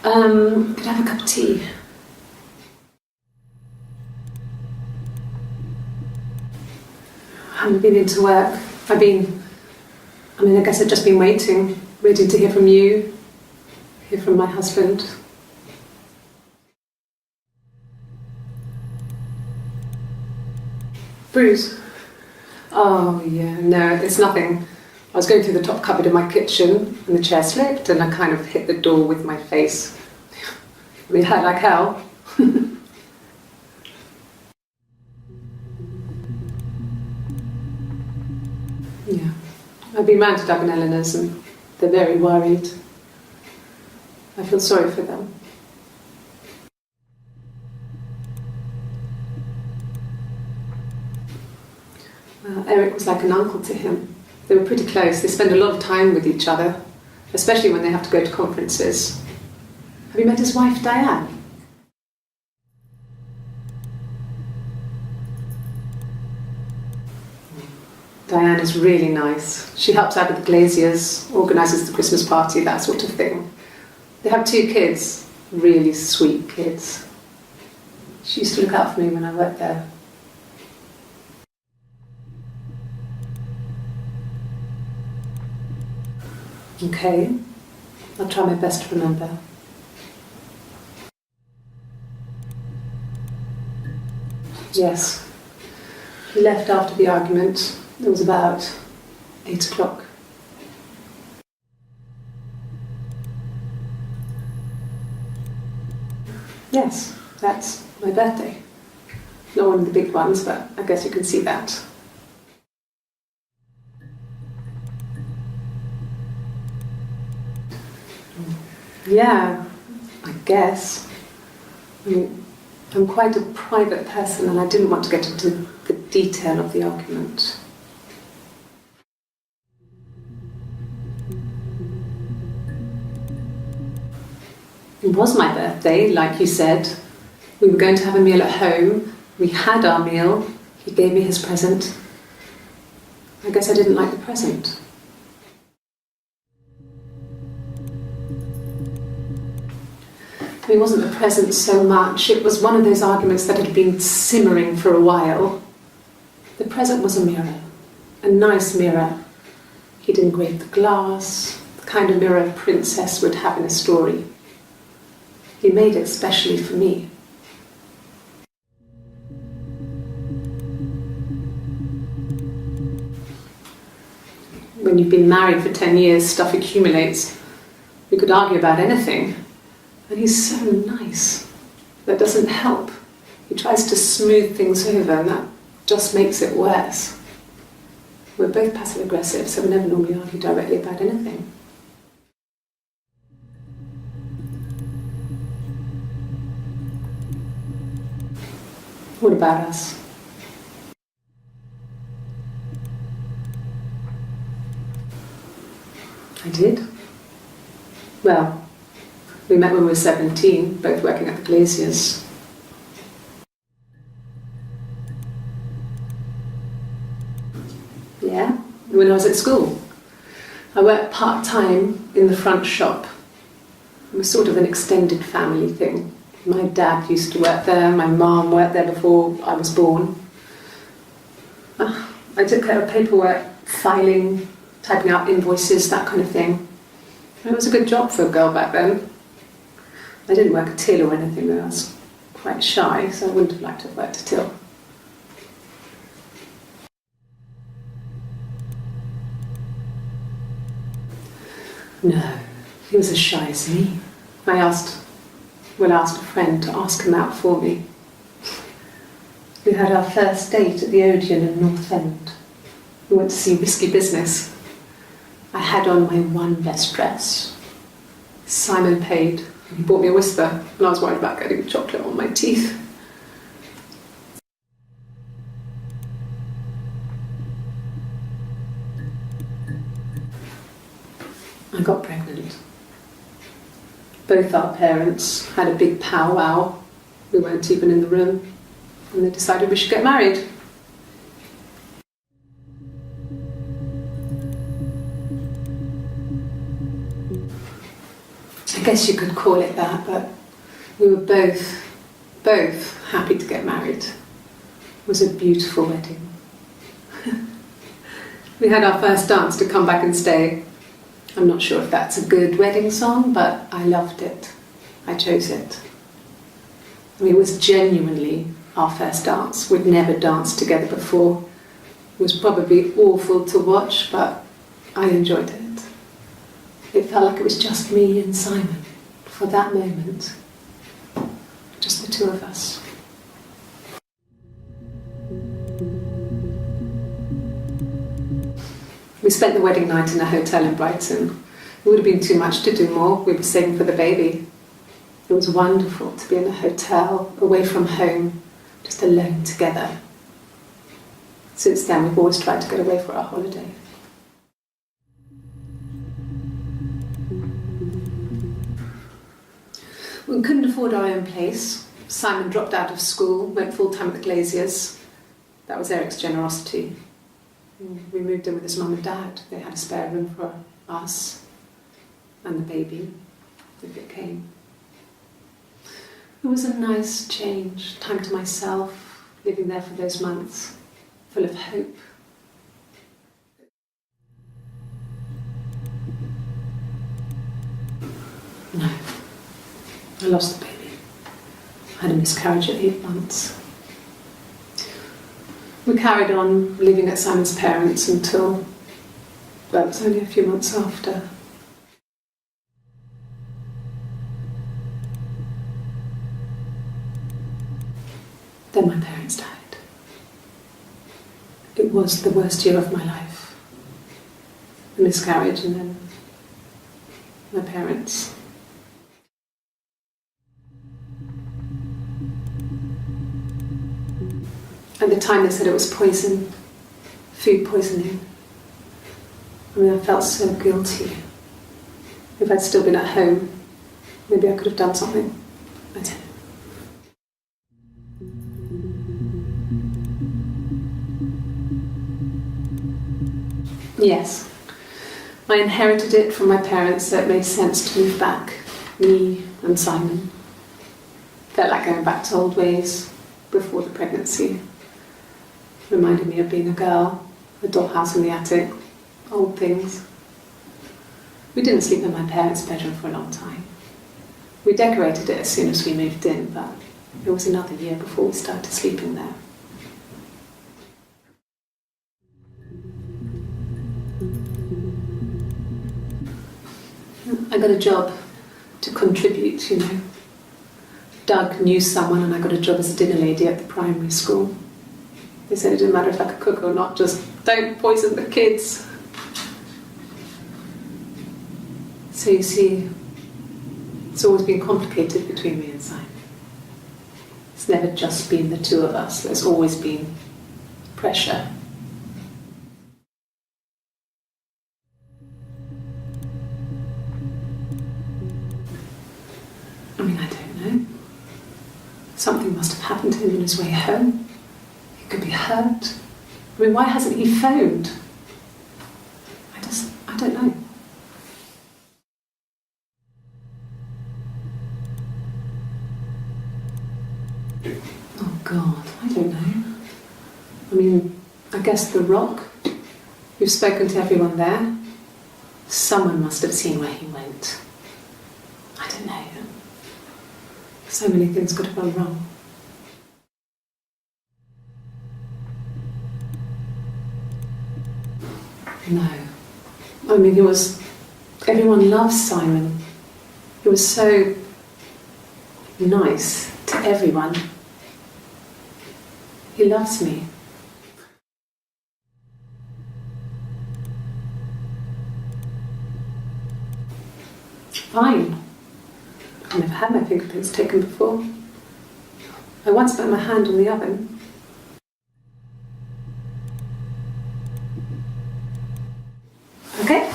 Could I have a cup of tea? I haven't been into work. I guess I've just been waiting, ready to hear from you, hear from my husband. Bruise? Oh, yeah, no, it's nothing. I was going through the top cupboard in my kitchen and the chair slipped and I kind of hit the door with my face. It hurt like hell. Yeah. I've been round to Doug and Eleanor's and they're very worried. I feel sorry for them. Eric was like an uncle to him. They were pretty close. They spend a lot of time with each other, especially when they have to go to conferences. Have you met his wife, Diane? Diane is really nice. She helps out with the glaziers, organises the Christmas party, that sort of thing. They have 2 kids, really sweet kids. She used to look out for me when I worked there. Okay, I'll try my best to remember. Yes, he left after the argument. It was about 8 o'clock. Yes, that's my birthday. Not one of the big ones, but I guess you can see that. Yeah, I guess. I'm quite a private person and I didn't want to get into the detail of the argument. It was my birthday, like you said. We were going to have a meal at home. We had our meal. He gave me his present. I guess I didn't like the present. It wasn't the present so much. It was one of those arguments that had been simmering for a while. The present was a mirror, a nice mirror. He'd engraved the glass, the kind of mirror a princess would have in a story. He made it specially for me. When you've been married for 10 years, stuff accumulates. We could argue about anything. And he's so nice. That doesn't help. He tries to smooth things over and that just makes it worse. We're both passive-aggressive, so we never normally argue directly about anything. What about us? I did. Well, we met when we were 17, both working at the Glaziers. Yeah, when I was at school. I worked part-time in the front shop. It was sort of an extended family thing. My dad used to work there, my mum worked there before I was born. I took care of paperwork, filing, typing out invoices, that kind of thing. It was a good job for a girl back then. I didn't work a till or anything though. I was quite shy, so I wouldn't have liked to have worked a till. No, he was as shy as me. I asked a friend to ask him out for me. We had our first date at the Odeon in North End. We went to see Risky Business. I had on my one best dress. Simon paid, and he bought me a Whisper, and I was worried about getting chocolate on my teeth. I got pregnant. Both our parents had a big powwow. We weren't even in the room, and they decided we should get married. I guess you could call it that, but we were both happy to get married. It was a beautiful wedding. We had our first dance to Come Back and Stay. I'm not sure if that's a good wedding song, but I loved it. I chose it. I mean, it was genuinely our first dance. We'd never danced together before. It was probably awful to watch, but I enjoyed it. It felt like it was just me and Simon for that moment. Just the two of us. We spent the wedding night in a hotel in Brighton. It would have been too much to do more. We were saving for the baby. It was wonderful to be in a hotel, away from home, just alone together. Since then, we've always tried to get away for our holiday. We couldn't afford our own place. Simon dropped out of school, went full-time at the Glaziers. That was Eric's generosity. We moved in with his mum and dad. They had a spare room for us and the baby, if it came. It was a nice change, time to myself, living there for those months, full of hope. No, I lost the baby. I had a miscarriage at 8 months. We carried on living at Simon's parents until, well, it was only a few months after. Then my parents died. It was the worst year of my life. A miscarriage and then my parents. At the time they said it was poison, food poisoning. I mean, I felt so guilty. If I'd still been at home, maybe I could have done something. I didn't. Yes, I inherited it from my parents, so it made sense to move back, me and Simon. Felt like going back to old ways before the pregnancy. Reminded me of being a girl, a dollhouse in the attic, old things. We didn't sleep in my parents' bedroom for a long time. We decorated it as soon as we moved in, but it was another year before we started sleeping there. I got a job to contribute, you know. Doug knew someone and I got a job as a dinner lady at the primary school. They said it didn't matter if I could cook or not, just don't poison the kids. So you see, it's always been complicated between me and Simon. It's never just been the two of us, there's always been pressure. I mean, I don't know. Something must have happened to him on his way home. He could be hurt. I mean, why hasn't he phoned? I don't know. Oh God, I don't know. I mean, I guess The Rock. You've spoken to everyone there. Someone must have seen where he went. I don't know. So many things could have gone wrong. No. I mean, everyone loves Simon. He was so nice to everyone. He loves me. Fine. I've never had my fingerprints taken before. I once burnt my hand on the oven. Okay.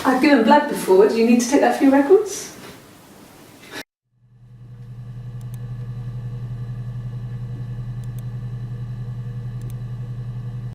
I've given blood before. Do you need to take that for your records?